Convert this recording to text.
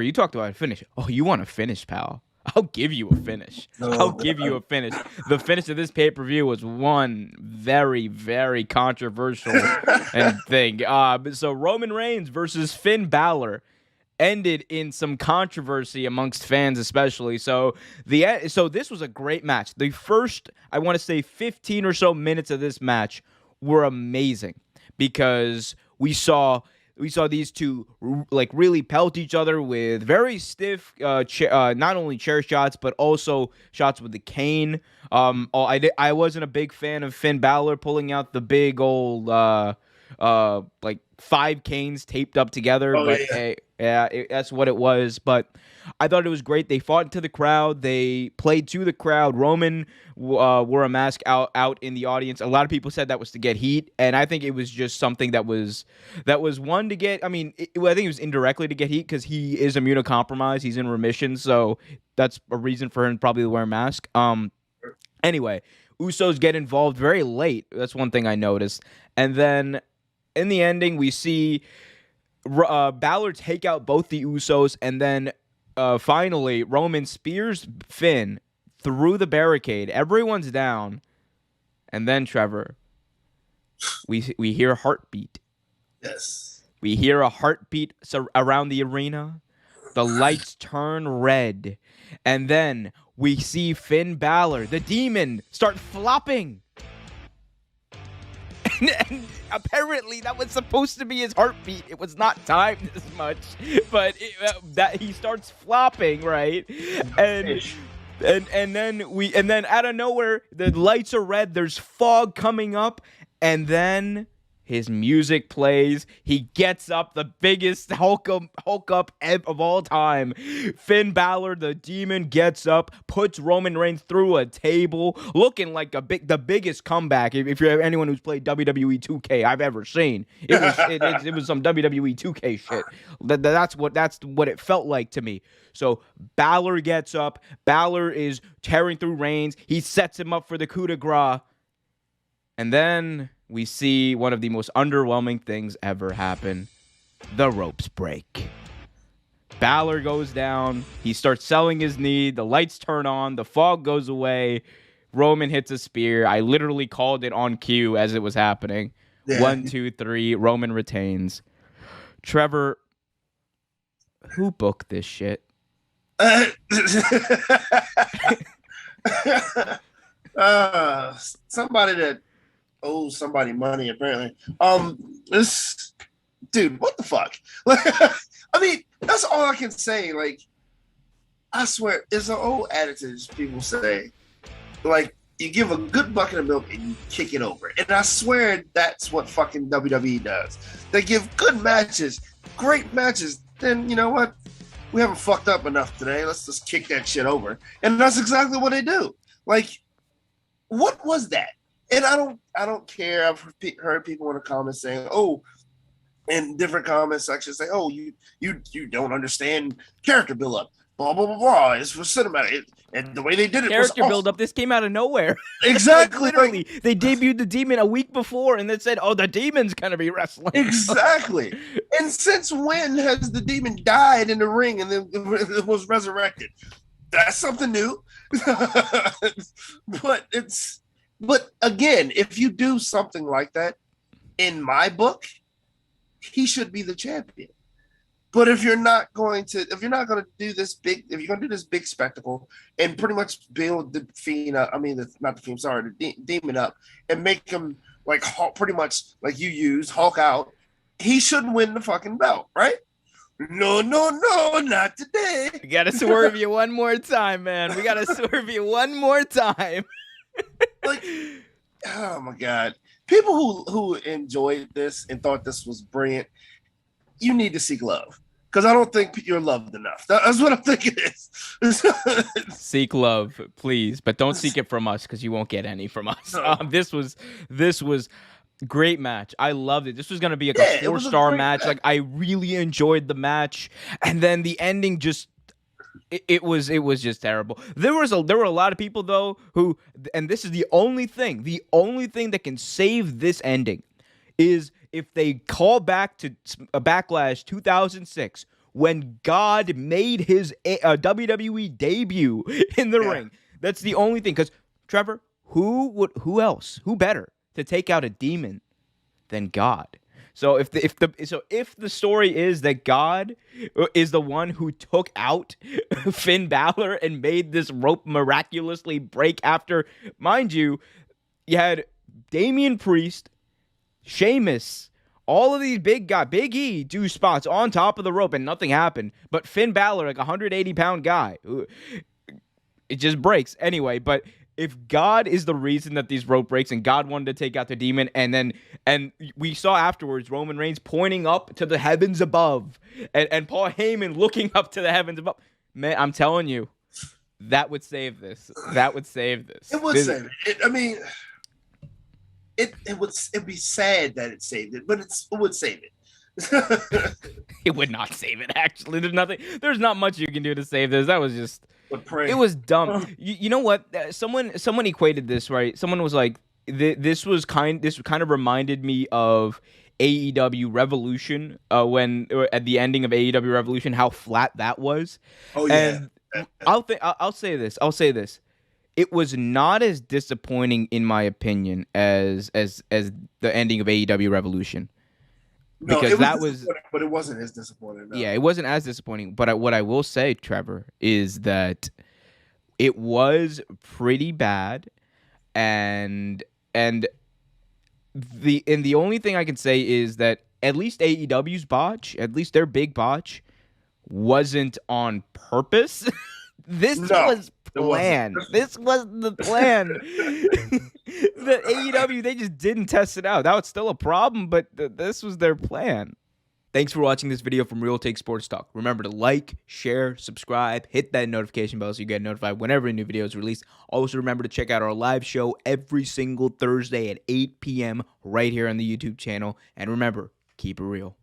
Trevor, you talked about a finish. Oh, you want a finish, pal? I'll give you a finish. I'll give you a finish. The finish of this pay-per-view was one very, very controversial and thing. So Roman Reigns versus Finn Balor ended in some controversy amongst fans, especially. So this was a great match. The first, I want to say, 15 or so minutes of this match were amazing because we saw these two like really pelt each other with very stiff, not only chair shots but also shots with the cane. I wasn't a big fan of Finn Balor pulling out the big old like 5 canes taped up together, but that's what it was. But I thought it was great. They fought into the crowd. They played to the crowd. Roman wore a mask out in the audience. A lot of people said that was to get heat, and I think it was just something that was one to get. I mean, I think it was indirectly to get heat because he is immunocompromised. He's in remission, so that's a reason for him probably to wear a mask. Anyway, Usos get involved very late. That's one thing I noticed, and then in the ending we see Balor take out both the Usos, and then finally Roman spears Finn through the barricade. Everyone's down, and then Trevor, we hear a heartbeat. Yes, we hear a heartbeat around the arena. The lights turn red, and then we see Finn Balor, the demon, start flopping. And apparently that was supposed to be his heartbeat. It was not timed as much, but that he starts flopping, right? And then out of nowhere, the lights are red. There's fog coming up, and then his music plays. He gets up, the biggest Hulk up of all time. Finn Balor, the demon, gets up, puts Roman Reigns through a table, looking like the biggest comeback. If you're anyone who's played WWE 2K I've ever seen, it was some WWE 2K shit. That's what it felt like to me. So Balor gets up. Balor is tearing through Reigns. He sets him up for the coup de grace, and then we see one of the most underwhelming things ever happen. The ropes break. Balor goes down. He starts selling his knee. The lights turn on. The fog goes away. Roman hits a spear. I literally called it on cue as it was happening. Yeah. 1, 2, 3. Roman retains. Trevor, who booked this shit? Somebody that owes somebody money, apparently. This dude, what the fuck? I mean, that's all I can say. Like, I swear, it's an old adage people say. Like, you give a good bucket of milk and you kick it over. And I swear that's what fucking WWE does. They give good matches, great matches. Then, you know what? We haven't fucked up enough today. Let's just kick that shit over. And that's exactly what they do. Like, what was that? And I don't care. I've heard people in the comments saying, "Oh," in different comment sections say, "Oh, you don't understand character build up." Blah blah blah blah. It's for cinematic, and the way they did it character was build up. This came out of nowhere. Exactly. Like, literally, they debuted the demon a week before, and then said, "Oh, the demon's gonna be wrestling." Exactly. And since when has the demon died in the ring and then it was resurrected? That's something new. But again, if you do something like that, in my book, he should be the champion. But if you're not going to do this big spectacle and pretty much build the Fiend up, the demon up and make him like Hulk, pretty much like you use Hulk out, he should win the fucking belt, right? No, not today. We gotta swerve you one more time, man. We gotta swerve you one more time. Like, oh my God. People who enjoyed this and thought this was brilliant, you need to seek love. Because I don't think you're loved enough. That's what I think it is. Seek love, please. But don't seek it from us because you won't get any from us. No. This was great match. I loved it. This was going to be like a 4-star match. Like, I really enjoyed the match. And then the ending just... It was just terrible. There were a lot of people though who, and this is the only thing that can save this ending is if they call back to a Backlash 2006 when God made his WWE debut in the ring. That's the only thing. Because Trevor, who else? Who better to take out a demon than God? So if the story is that God is the one who took out Finn Balor and made this rope miraculously break after, mind you, you had Damian Priest, Sheamus, all of these big guys, Big E do spots on top of the rope and nothing happened. But Finn Balor, like a 180-pound guy, it just breaks anyway. But if God is the reason that these rope breaks and God wanted to take out the demon, and we saw afterwards Roman Reigns pointing up to the heavens above and Paul Heyman looking up to the heavens above, man, I'm telling you, that would save this. That would save this. It would save it. I mean, it'd be sad that it saved it, but it would save it. It would not save it, actually. There's not much you can do to save this. That was just, it was dumb. You know what? Someone equated this, right? Someone was like, this kind of reminded me of AEW Revolution, when at the ending of AEW Revolution, how flat that was. Oh yeah. And I'll say this. It was not as disappointing, in my opinion, as the ending of AEW Revolution. Because but it wasn't as disappointing. No. Yeah, it wasn't as disappointing. But what I will say, Trevor, is that it was pretty bad, and the only thing I can say is that at least AEW's botch, at least their big botch, wasn't on purpose. This was planned. This was the plan. The AEW, they just didn't test it out. That was still a problem, but this was their plan. Thanks for watching this video from Real Take Sports Talk. Remember to like, share, subscribe, hit that notification bell so you get notified whenever a new video is released. Also, remember to check out our live show every single Thursday at 8 p.m. right here on the YouTube channel. And remember, keep it real.